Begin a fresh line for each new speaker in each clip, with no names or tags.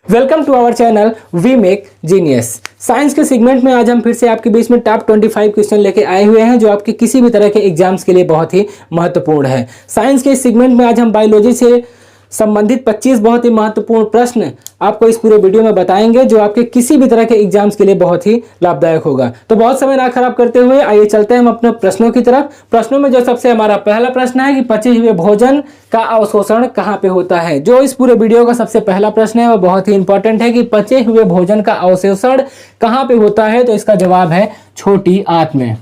Welcome to our channel we make genius. Science के segment में आज हम फिर से आपके बीच में टॉप 25 क्वेश्चन लेके आए हुए हैं जो आपके किसी भी तरह के एग्जाम्स के लिए बहुत ही महत्वपूर्ण है। साइंस के सेगमेंट में आज हम बायोलॉजी से संबंधित 25 बहुत ही महत्वपूर्ण प्रश्न आपको इस पूरे वीडियो में बताएंगे जो आपके किसी भी तरह के एग्जाम्स के लिए बहुत ही लाभदायक होगा। तो बहुत समय ना खराब करते हुए आइए चलते हैं हम अपने प्रश्नों की तरफ। प्रश्नों में जो सबसे हमारा पहला प्रश्न है कि पचे हुए भोजन का अवशोषण कहाँ पे होता है। जो इस पूरे वीडियो का सबसे पहला प्रश्न है वो बहुत ही इंपॉर्टेंट है कि पचे हुए भोजन का अवशोषण कहाँ पे होता है। तो इसका जवाब है छोटी आंत में,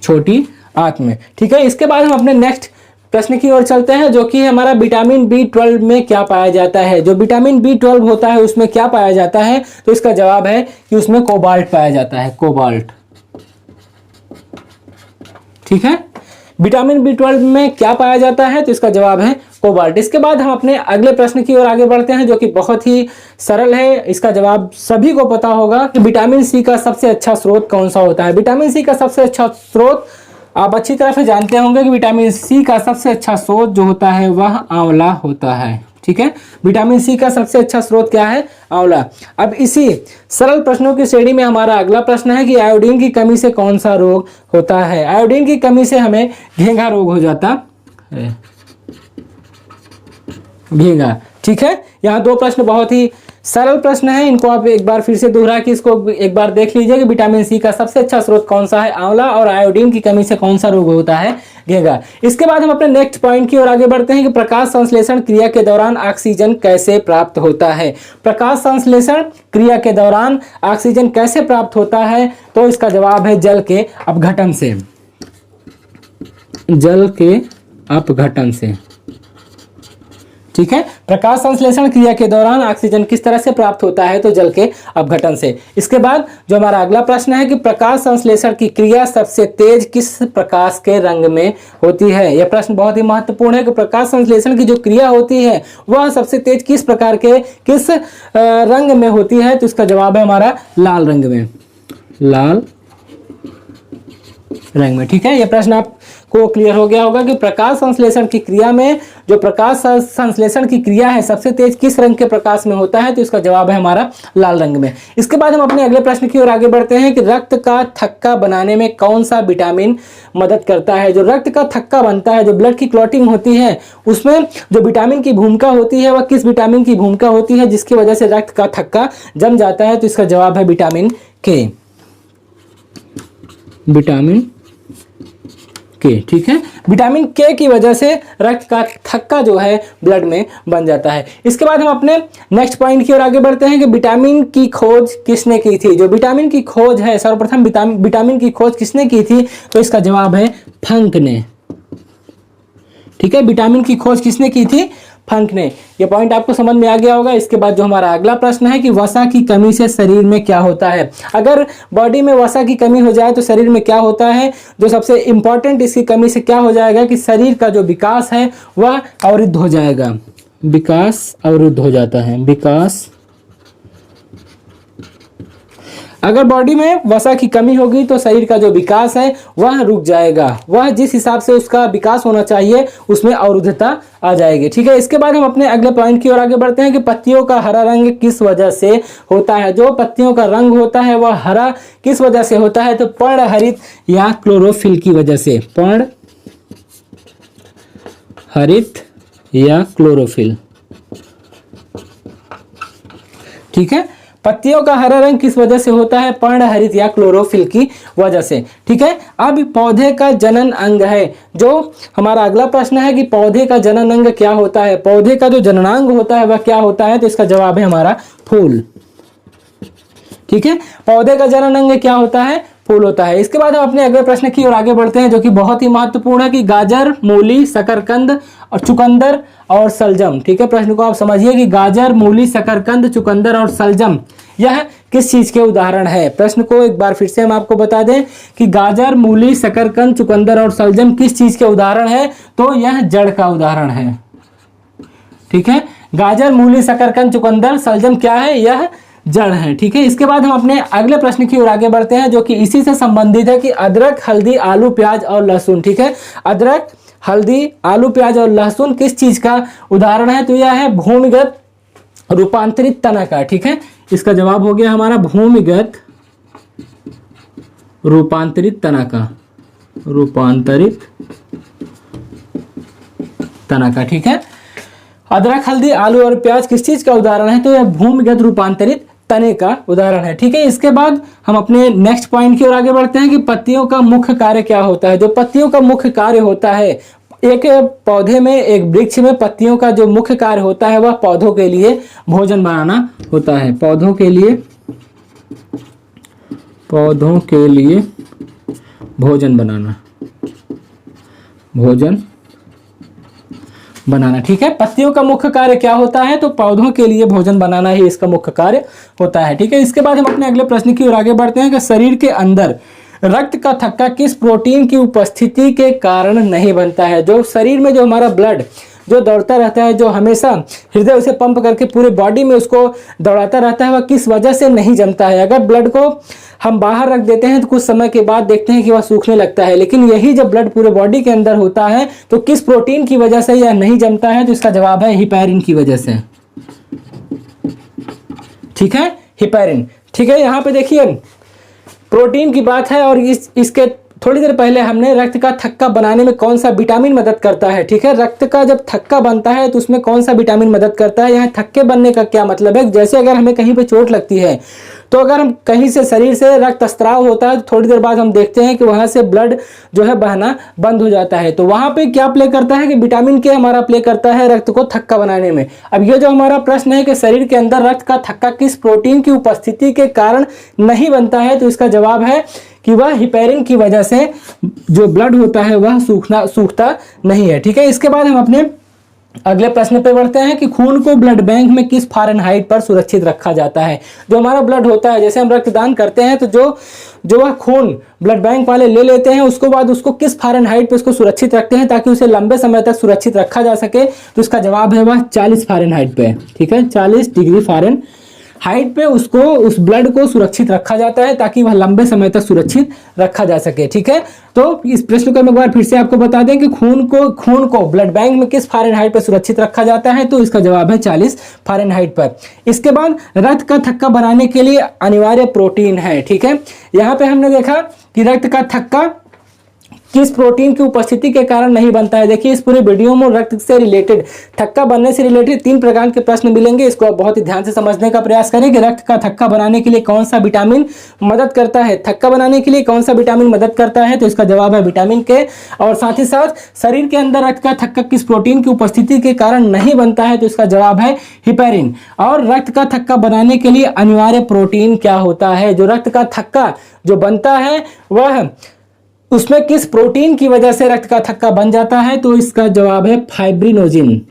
छोटी आंत में। ठीक है, इसके बाद हम अपने नेक्स्ट प्रश्न की ओर चलते हैं जो कि हमारा विटामिन B12 में क्या पाया जाता है। जो विटामिन B12 होता है उसमें क्या पाया जाता है। तो इसका जवाब है कि उसमें कोबाल्ट पाया जाता है, कोबाल्ट। ठीक है, विटामिन B12 में क्या पाया जाता है। तो इसका जवाब है कोबाल्ट। इसके बाद हम अपने अगले प्रश्न की ओर आगे बढ़ते हैं जो कि बहुत ही सरल है। इसका जवाब सभी को पता होगा कि विटामिन सी का सबसे अच्छा स्रोत कौन सा होता है। विटामिन सी का सबसे अच्छा स्रोत आप अच्छी तरह से जानते होंगे कि विटामिन सी का सबसे अच्छा स्रोत जो होता है वह आंवला होता है। ठीक है, विटामिन सी का सबसे अच्छा स्रोत क्या है, आंवला। अब इसी सरल प्रश्नों की श्रेणी में हमारा अगला प्रश्न है कि आयोडीन की कमी से कौन सा रोग होता है। आयोडीन की कमी से हमें घेंघा रोग हो जाता है, घेंघा। ठीक है, यहाँ दो प्रश्न बहुत ही सरल प्रश्न है, इनको आप एक बार फिर से दोहरा के इसको एक बार देख लीजिए कि विटामिन सी का सबसे अच्छा स्रोत कौन सा है, आंवला, और आयोडीन की कमी से कौन सा रोग होता है, घेंघा। इसके बाद हम अपने नेक्स्ट पॉइंट की ओर आगे बढ़ते हैं कि प्रकाश संश्लेषण क्रिया के दौरान ऑक्सीजन कैसे प्राप्त होता है। प्रकाश संश्लेषण क्रिया के दौरान ऑक्सीजन कैसे प्राप्त होता है। तो इसका जवाब है जल के अपघटन से, जल के अपघटन से। ठीक है, प्रकाश संश्लेषण क्रिया के दौरान ऑक्सीजन किस तरह से प्राप्त होता है। तो जल के अपघटन से। इसके बाद जो हमारा अगला प्रश्न है कि प्रकाश संश्लेषण की क्रिया सबसे तेज किस प्रकाश के रंग में होती है। यह प्रश्न बहुत ही महत्वपूर्ण है कि प्रकाश संश्लेषण की जो क्रिया होती है वह सबसे तेज किस प्रकार के किस रंग में होती है। तो इसका जवाब है हमारा लाल रंग में, लाल रंग में। ठीक है, यह प्रश्न आपको क्लियर हो गया होगा कि प्रकाश संश्लेषण की क्रिया में जो प्रकाश संश्लेषण की क्रिया है सबसे तेज किस रंग के प्रकाश में होता है। तो इसका जवाब है हमारा लाल रंग में। इसके बाद हम अपने अगले प्रश्न की ओर आगे बढ़ते हैं कि रक्त का थक्का बनाने में कौन सा विटामिन मदद करता है। जो रक्त का थक्का बनता है, जो ब्लड की क्लॉटिंग होती है, उसमें जो विटामिन की भूमिका होती है वह किस विटामिन की भूमिका होती है जिसकी वजह से रक्त का थक्का जम जाता है। तो इसका जवाब है विटामिन के, विटामिन के। ठीक है, विटामिन के की वजह से रक्त का थक्का जो है ब्लड में बन जाता है। इसके बाद हम अपने नेक्स्ट पॉइंट की ओर आगे बढ़ते हैं कि विटामिन की खोज किसने की थी। जो विटामिन की खोज है, सर्वप्रथम विटामिन की खोज किसने की थी। तो इसका जवाब है फंक ने। ठीक है, विटामिन की खोज किसने की थी, फंक ने। ये पॉइंट आपको समझ में आ गया होगा। इसके बाद जो हमारा अगला प्रश्न है कि वसा की कमी से शरीर में क्या होता है। अगर बॉडी में वसा की कमी हो जाए तो शरीर में क्या होता है। जो सबसे इंपॉर्टेंट इसकी कमी से क्या हो जाएगा कि शरीर का जो विकास है वह अवरुद्ध हो जाएगा, विकास अवरुद्ध हो जाता है, विकास। अगर बॉडी में वसा की कमी होगी तो शरीर का जो विकास है वह रुक जाएगा, वह जिस हिसाब से उसका विकास होना चाहिए उसमें अवरुद्धता आ जाएगी। ठीक है, इसके बाद हम अपने अगले पॉइंट की ओर आगे बढ़ते हैं कि पत्तियों का हरा रंग किस वजह से होता है। जो पत्तियों का रंग होता है वह हरा किस वजह से होता है। तो पर्णहरित या क्लोरोफिल की वजह से, पर्णहरित या क्लोरोफिल। ठीक है, पत्तियों का हरा रंग किस वजह से होता है, पर्णहरित या क्लोरोफिल की वजह से। ठीक है, अब पौधे का जनन अंग है। जो हमारा अगला प्रश्न है कि पौधे का जनन अंग क्या होता है, पौधे का जो जननांग होता है वह क्या होता है। तो इसका जवाब है हमारा फूल। ठीक है, पौधे का जनन अंग क्या होता है, फूल होता है। इसके बाद हम अपने अगले प्रश्न की ओर आगे बढ़ते हैं जो कि बहुत ही महत्वपूर्ण है कि गाजर, मूली, शकरकंद और चुकंदर और सलजम। ठीक है, प्रश्न को आप समझिए कि गाजर, मूली, शकरकंद, चुकंदर और सलजम यह किस चीज के उदाहरण है। प्रश्न को एक बार फिर से हम आपको बता दें कि गाजर, मूली, शकरकंद, चुकंदर और सलजम किस चीज के उदाहरण है। तो यह जड़ का उदाहरण है। ठीक है, गाजर, मूली, शकरकंद, चुकंदर, सलजम क्या है, यह जड़ है। ठीक है, इसके बाद हम अपने अगले प्रश्न की ओर आगे बढ़ते हैं जो कि इसी से संबंधित है कि अदरक, हल्दी, आलू, प्याज और लहसुन। ठीक है, अदरक, हल्दी, आलू, प्याज और लहसुन किस चीज का उदाहरण है? तो यह है भूमिगत रूपांतरित तना का। ठीक है, इसका जवाब हो गया हमारा भूमिगत रूपांतरित तना का, रूपांतरित तना का। ठीक है, अदरक, हल्दी, आलू और प्याज किस चीज का उदाहरण है? तो यह भूमिगत रूपांतरित तने का उदाहरण है। ठीक है, इसके बाद हम अपने नेक्स्ट पॉइंट की ओर आगे बढ़ते हैं कि पत्तियों का मुख्य कार्य क्या होता है। जो पत्तियों का मुख्य कार्य होता है, एक पौधे में, एक वृक्ष में पत्तियों का जो मुख्य कार्य होता है वह पौधों के लिए भोजन बनाना होता है। पौधों के लिए भोजन बनाना। ठीक है, पत्तियों का मुख्य कार्य क्या होता है? तो पौधों के लिए भोजन बनाना ही इसका मुख्य कार्य होता है। ठीक है, इसके बाद हम अपने अगले प्रश्न की ओर आगे बढ़ते हैं कि शरीर के अंदर रक्त का थक्का किस प्रोटीन की उपस्थिति के कारण नहीं बनता है? जो शरीर में जो हमारा ब्लड जो दौड़ता रहता है, जो हमेशा हृदय उसे पंप करके पूरे बॉडी में उसको दौड़ाता रहता है, वह किस वजह से नहीं जमता है? अगर ब्लड को हम बाहर रख देते हैं तो कुछ समय के बाद देखते हैं कि वह सूखने लगता है, लेकिन यही जब ब्लड पूरे बॉडी के अंदर होता है तो किस प्रोटीन की वजह से यह नहीं जमता है? तो इसका जवाब है हिपैरिन की वजह से। ठीक है, हिपैरिन। ठीक है, यहाँ पे देखिए प्रोटीन की बात है और इसके थोड़ी देर पहले हमने रक्त का थक्का बनाने में कौन सा विटामिन मदद करता है। ठीक है, रक्त का जब थक्का बनता है तो उसमें कौन सा विटामिन मदद करता है? यहाँ थक्के बनने का क्या मतलब है? जैसे अगर हमें कहीं पे चोट लगती है तो अगर हम कहीं से शरीर से रक्त स्त्राव होता है तो थोड़ी देर बाद हम देखते हैं कि वहां से ब्लड जो है बहना बंद हो जाता है। तो वहां पे क्या प्ले करता है कि विटामिन के हमारा प्ले करता है रक्त को थक्का बनाने में। अब ये जो हमारा प्रश्न है कि शरीर के अंदर रक्त का थक्का किस प्रोटीन की उपस्थिति के कारण नहीं बनता है, तो इसका जवाब है कि वह हिपैरिन की वजह से जो ब्लड होता है वह सूखता नहीं है। ठीक है, इसके बाद हम अपने अगले प्रश्न पे बढ़ते हैं कि खून को ब्लड बैंक में किस फ़ारेनहाइट पर सुरक्षित रखा जाता है? जो हमारा ब्लड होता है, जैसे हम रक्तदान करते हैं तो जो वह खून ब्लड बैंक वाले ले लेते हैं, उसको बाद उसको किस फ़ारेनहाइट पे उसको सुरक्षित रखते हैं ताकि उसे लंबे समय तक सुरक्षित रखा जा सके? तो इसका जवाब है वह 40 फ़ारेनहाइट पे। ठीक है, 40 डिग्री फ़ारेनहाइट पे उसको उस ब्लड को सुरक्षित रखा जाता है ताकि वह लंबे समय तक सुरक्षित रखा जा सके। ठीक है, तो इस प्रश्न को हम एक बार फिर से आपको बता दें कि खून को ब्लड बैंक में किस फ़ारेनहाइट पर सुरक्षित रखा जाता है? तो इसका जवाब है 40 फ़ारेनहाइट पर। इसके बाद रक्त का थक्का बनाने के लिए अनिवार्य प्रोटीन है। ठीक है, यहाँ पे हमने देखा कि रक्त का थक्का किस प्रोटीन की उपस्थिति के कारण नहीं बनता है। देखिए इस पूरे वीडियो में रक्त से रिलेटेड, थक्का बनने से रिलेटेड 3 प्रकार के प्रश्न मिलेंगे। इसको आप बहुत ही ध्यान से समझने का प्रयास करें कि रक्त का थक्का बनाने के लिए कौन सा विटामिन मदद करता है, थक्का बनाने के लिए कौन सा विटामिन मदद करता है? तो इसका जवाब है विटामिन के। और साथ ही साथ शरीर के अंदर रक्त का थक्का किस प्रोटीन की उपस्थिति के कारण नहीं बनता है? तो इसका जवाब है हिपैरिन। और रक्त का थक्का बनाने के लिए अनिवार्य प्रोटीन क्या होता है? जो रक्त का थक्का जो बनता है वह उसमें किस प्रोटीन की वजह से रक्त का थक्का बन जाता है? तो इसका जवाब है फाइब्रिनोजिन।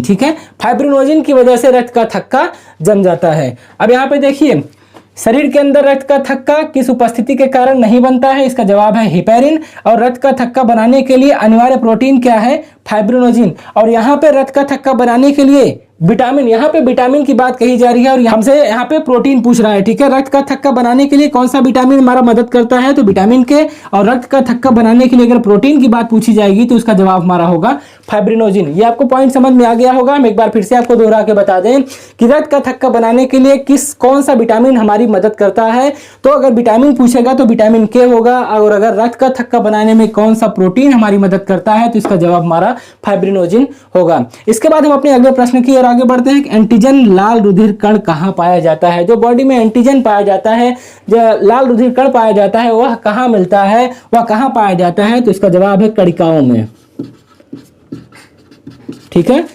ठीक है, फाइब्रिनोजिन की वजह से रक्त का थक्का जम जाता है। अब यहाँ पे देखिए शरीर के अंदर रक्त का थक्का किस उपस्थिति के कारण नहीं बनता है? इसका जवाब है हिपैरिन। और रक्त का थक्का बनाने के लिए अनिवार्य प्रोटीन क्या है? फाइब्रिनोजिन। और यहाँ पे रक्त का थक्का बनाने के लिए विटामिन, यहाँ पे विटामिन की बात कही जा रही है और हमसे यहाँ पे प्रोटीन पूछ रहा है। ठीक है, रक्त का थक्का बनाने के लिए कौन सा विटामिन हमारा मदद करता है? तो विटामिन के। और रक्त का थक्का बनाने के लिए अगर प्रोटीन की बात पूछी जाएगी तो इसका जवाब हमारा होगा फाइब्रिनोजिन। ये आपको पॉइंट समझ में आ गया होगा। हम एक बार फिर से आपको दोहरा के बता दें कि रक्त का थक्का बनाने के लिए कौन सा विटामिन हमारी मदद करता है? तो अगर विटामिन पूछेगा तो विटामिन के होगा। और अगर रक्त का थक्का बनाने में कौन सा प्रोटीन हमारी मदद करता है तो इसका जवाब हमारा फाइब्रिनोजिन होगा। इसके बाद हम अपने अगले प्रश्न की ओर आगे बढ़ते हैं कि एंटीजन लाल रुधिर कण कहाँ पाया जाता है? जो बॉडी में एंटीजन पाया जाता है, जो लाल रुधिर कण पाया जाता है, वह कहाँ मिलता है, वह कहाँ पाया जाता है? तो इसका जवाब है कणिकाओं में। ठीक है,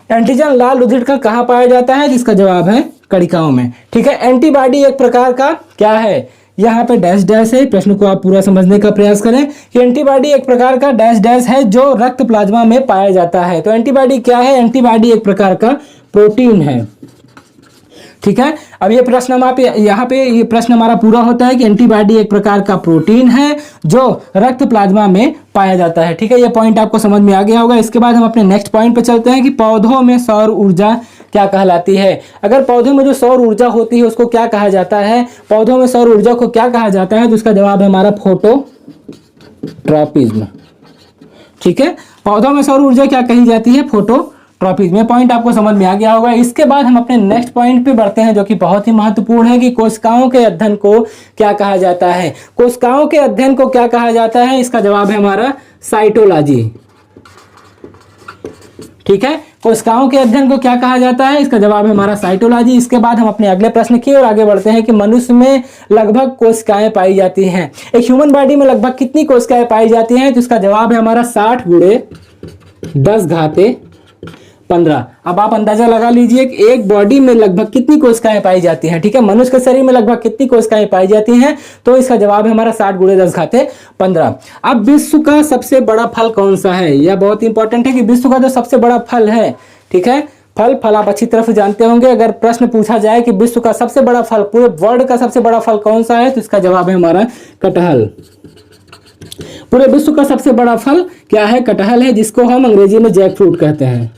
एंटीजन लाल रुधिर कण कहाँ पाया जाता है? जिसका जवाब है कणिकाओं में। ठीक है, एंटीबॉडी एक प्रकार का क्या है? यहाँ पे डैश डैश है, प्रश्न को आप पूरा समझने का प्रयास करें कि एंटीबॉडी एक प्रकार का डैश डैश है जो रक्त प्लाज्मा में पाया जाता है। तो एंटीबॉडी क्या है? एंटीबॉडी एक प्रकार का प्रोटीन है। ठीक है, अब ये प्रश्न हम यहाँ पे ये प्रश्न हमारा पूरा होता है कि एंटीबॉडी एक प्रकार का प्रोटीन है जो रक्त प्लाज्मा में पाया जाता है। ठीक है, ये पॉइंट आपको समझ में आ गया होगा। इसके बाद हम अपने नेक्स्ट पॉइंट पे चलते हैं कि पौधों में सौर ऊर्जा क्या कहलाती है? अगर पौधों में जो सौर ऊर्जा होती है उसको क्या कहा जाता है? पौधों में सौर ऊर्जा को क्या कहा जाता है? तो इसका जवाब है हमारा फोटोट्रॉपिज्म। ठीक है, पौधों में सौर ऊर्जा क्या कही जाती है? फोटोट्रॉपिज्म। में पॉइंट आपको समझ में आ गया होगा। इसके बाद हम अपने नेक्स्ट पॉइंट पे बढ़ते हैं जो कि बहुत ही महत्वपूर्ण है कि कोशिकाओं के अध्ययन को क्या कहा जाता है? कोशिकाओं के अध्ययन को क्या कहा जाता है? इसका जवाब है हमारा साइटोलॉजी। ठीक है, कोशिकाओं के अध्ययन को क्या कहा जाता है? इसका जवाब है हमारा साइटोलॉजी। इसके बाद हम अपने अगले प्रश्न की ओर आगे बढ़ते हैं कि मनुष्य में लगभग कोशिकाएं पाई जाती हैं। एक ह्यूमन बॉडी में लगभग कितनी कोशिकाएं पाई जाती हैं? तो इसका जवाब है हमारा 60 × 10⁻15। अब आप अंदाजा लगा लीजिए कि एक बॉडी में लगभग कितनी कोशिकाएं पाई जाती हैं। ठीक है, मनुष्य के शरीर में लगभग कितनी कोशिकाएं पाई जाती हैं? तो इसका जवाब है हमारा 60 × 10⁻15। अब विश्व का सबसे बड़ा फल कौन सा है? यह बहुत इंपॉर्टेंट है कि विश्व का जो सबसे बड़ा फल है, ठीक है, फल आप अच्छी तरह से जानते होंगे। अगर प्रश्न पूछा जाए कि विश्व का सबसे बड़ा फल, पूरे वर्ल्ड का सबसे बड़ा फल कौन सा है? तो इसका जवाब है हमारा कटहल। पूरे विश्व का सबसे बड़ा फल क्या है? कटहल है, जिसको हम अंग्रेजी में जैक फ्रूट कहते हैं।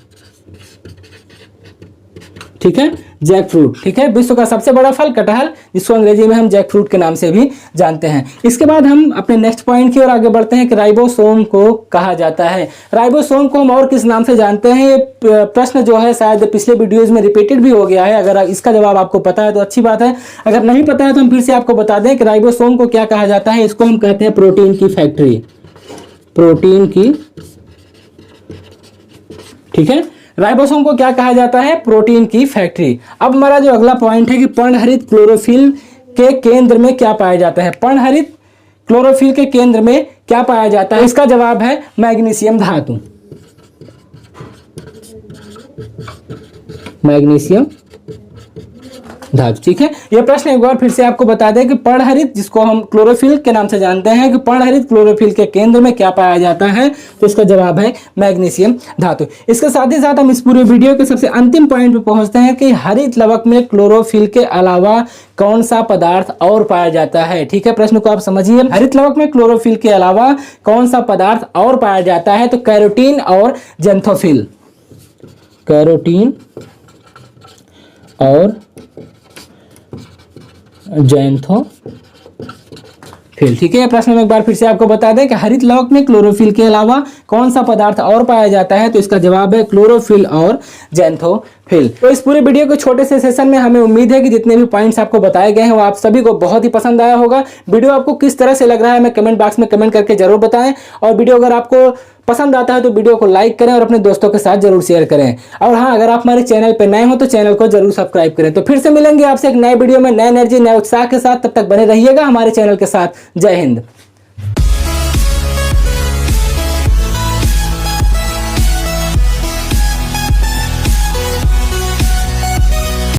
ठीक है, जैक फ्रूट। ठीक है, विश्व का सबसे बड़ा फल कटहल, जिसको अंग्रेजी में हम जैक फ्रूट के नाम से भी जानते हैं। इसके बाद हम अपने नेक्स्ट पॉइंट की ओर आगे बढ़ते हैं कि राइबोसोम को कहा जाता है। राइबोसोम को हम और किस नाम से जानते हैं? ये प्रश्न जो है शायद पिछले वीडियोज में रिपीटेड भी हो गया है। अगर इसका जवाब आपको पता है तो अच्छी बात है, अगर नहीं पता है तो हम फिर से आपको बता दें कि राइबोसोम को क्या कहा जाता है। इसको हम कहते हैं प्रोटीन की फैक्ट्री। प्रोटीन की, ठीक है, राइबोसोम को क्या कहा जाता है? प्रोटीन की फैक्ट्री। अब हमारा जो अगला पॉइंट है कि पर्णहरित क्लोरोफिल के केंद्र में क्या पाया जाता है? पर्णहरित क्लोरोफिल के केंद्र में क्या पाया जाता है? इसका जवाब है मैग्नीशियम धातु। मैग्नीशियम धातु। ठीक है, यह प्रश्न एक बार फिर से आपको बता दें कि पर्णहरित, जिसको हम क्लोरोफिल के नाम से जानते हैं, कि पर्णहरित क्लोरोफिल के केंद्र में क्या पाया जाता है? तो इसका जवाब है मैग्नीशियम धातु। इसके साथ ही साथ हम इस पूरे वीडियो के सबसे अंतिम पॉइंट पे पहुंचते हैं कि हरित लवक में क्लोरोफिल के अलावा कौन सा पदार्थ और पाया जाता है? ठीक है, प्रश्न को आप समझिए। हरित लवक में क्लोरोफिल के अलावा कौन सा पदार्थ और पाया जाता है? तो कैरोटीन और जेंथोफिल। कैरोटीन और जेंथोफिल। ठीक है, प्रश्न में एक बार फिर से आपको बता दें कि हरित लवक में क्लोरोफिल के अलावा कौन सा पदार्थ और पाया जाता है? तो इसका जवाब है क्लोरोफिल और जेंथोफिल। तो इस पूरे वीडियो के छोटे से सेशन में हमें उम्मीद है कि जितने भी पॉइंट्स आपको बताए गए हैं वो आप सभी को बहुत ही पसंद आया होगा। वीडियो आपको किस तरह से लग रहा है हमें कमेंट बॉक्स में कमेंट करके जरूर बताएं, और वीडियो अगर आपको पसंद आता है तो वीडियो को लाइक करें और अपने दोस्तों के साथ जरूर शेयर करें। और हाँ, अगर आप हमारे चैनल पर नए हो तो चैनल को जरूर सब्सक्राइब करें। तो फिर से मिलेंगे आपसे एक नए वीडियो में नए एनर्जी, नए उत्साह के साथ। तब तक बने रहिएगा हमारे चैनल के साथ। जय हिंद।